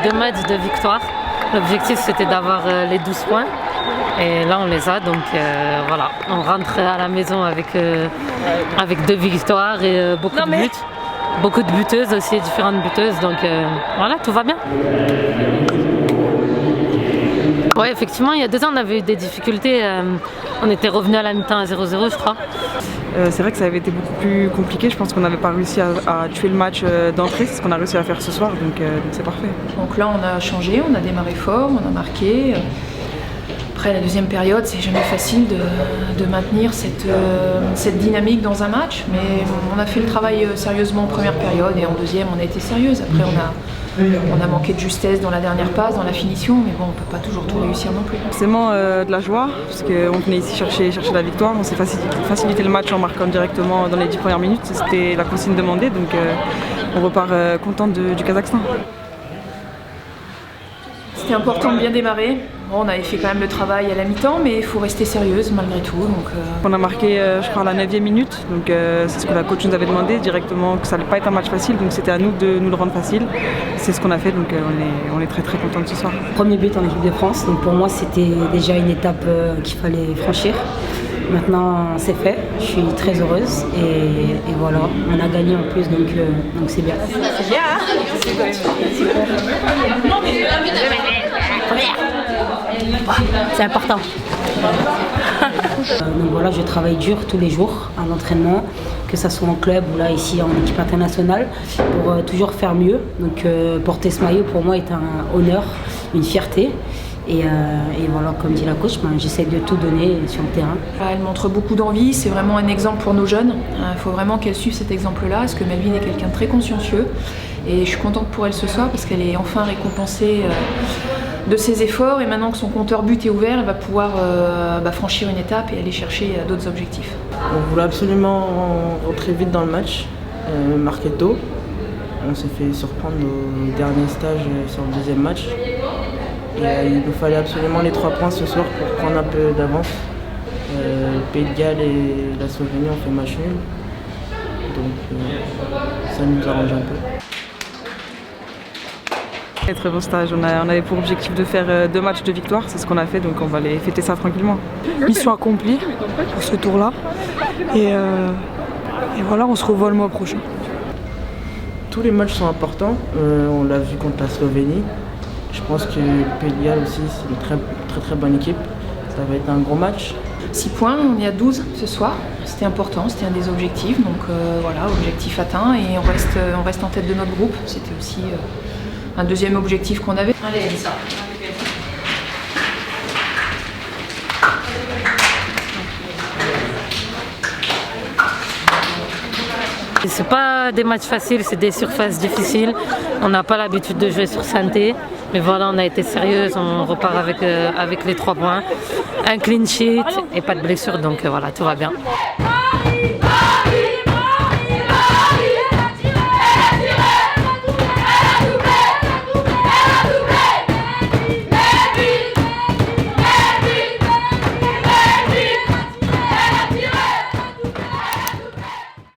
2 matchs de victoire. L'objectif c'était d'avoir les 12 points. Et là on les a, donc voilà, on rentre à la maison avec 2 victoires et beaucoup de buts. Beaucoup de buteuses aussi, différentes buteuses, donc voilà, tout va bien. Oui, effectivement, il y a 2 ans, on avait eu des difficultés. On était revenu à la mi-temps à 0-0, je crois. C'est vrai que ça avait été beaucoup plus compliqué. Je pense qu'on n'avait pas réussi à tuer le match d'entrée. C'est ce qu'on a réussi à faire ce soir, donc c'est parfait. Donc là, on a changé, on a démarré fort, on a marqué. Après, la deuxième période, c'est jamais facile de maintenir cette dynamique dans un match, mais on a fait le travail sérieusement en première période et en deuxième, on a été sérieuse. Après, on a manqué de justesse dans la dernière passe, dans la finition, mais bon, on ne peut pas toujours tout réussir non plus. Forcément de la joie, parce qu'on venait ici chercher la victoire. On s'est facilité le match en marquant directement dans les 10 premières minutes. C'était la consigne demandée, donc on repart content du Kazakhstan. C'était important de bien démarrer. Bon, on avait fait quand même le travail à la mi-temps, mais il faut rester sérieuse malgré tout. On a marqué, je crois, à la 9e minute. Donc c'est ce que la coach nous avait demandé directement, que ça n'allait pas être un match facile. Donc c'était à nous de nous le rendre facile. C'est ce qu'on a fait, donc on est très très contents de ce soir. Premier but en équipe de France. Donc pour moi, c'était déjà une étape qu'il fallait franchir. Maintenant, c'est fait. Je suis très heureuse et voilà, on a gagné en plus, donc c'est bien. C'est bien, hein? C'est important. Donc voilà, je travaille dur tous les jours en entraînement, que ce soit en club ou là ici en équipe internationale, pour toujours faire mieux. Donc porter ce maillot pour moi est un honneur, une fierté. Et voilà, comme dit la coach, j'essaie de tout donner sur le terrain. Elle montre beaucoup d'envie, c'est vraiment un exemple pour nos jeunes. Il faut vraiment qu'elle suive cet exemple-là, parce que Melvin est quelqu'un de très consciencieux. Et je suis contente pour elle ce soir, parce qu'elle est enfin récompensée de ses efforts. Et maintenant que son compteur but est ouvert, elle va pouvoir franchir une étape et aller chercher d'autres objectifs. On voulait absolument rentrer vite dans le match, marquer tôt. On s'est fait surprendre au dernier stage sur le deuxième match. Et il nous fallait absolument les 3 points ce soir pour prendre un peu d'avance. Pays de Galles et la Slovénie ont fait match nul. Donc ça nous arrange un peu. Très beau stage. On avait pour objectif de faire 2 matchs de victoire. C'est ce qu'on a fait, donc on va aller fêter ça tranquillement. Mission accomplie pour ce tour-là. Et voilà, on se revoit le mois prochain. Tous les matchs sont importants. On l'a vu contre la Slovénie. Je pense que Pays de Galles aussi, c'est une très bonne équipe. Ça va être un gros match. 6 points, on est à 12 ce soir. C'était important, c'était un des objectifs. Donc voilà, objectif atteint et on reste en tête de notre groupe. C'était aussi un deuxième objectif qu'on avait. Allez, ça. C'est pas des matchs faciles, c'est des surfaces difficiles. On n'a pas l'habitude de jouer sur santé. Mais voilà, on a été sérieuse, on repart avec les 3 points. Un clean sheet et pas de blessure, donc voilà, tout va bien.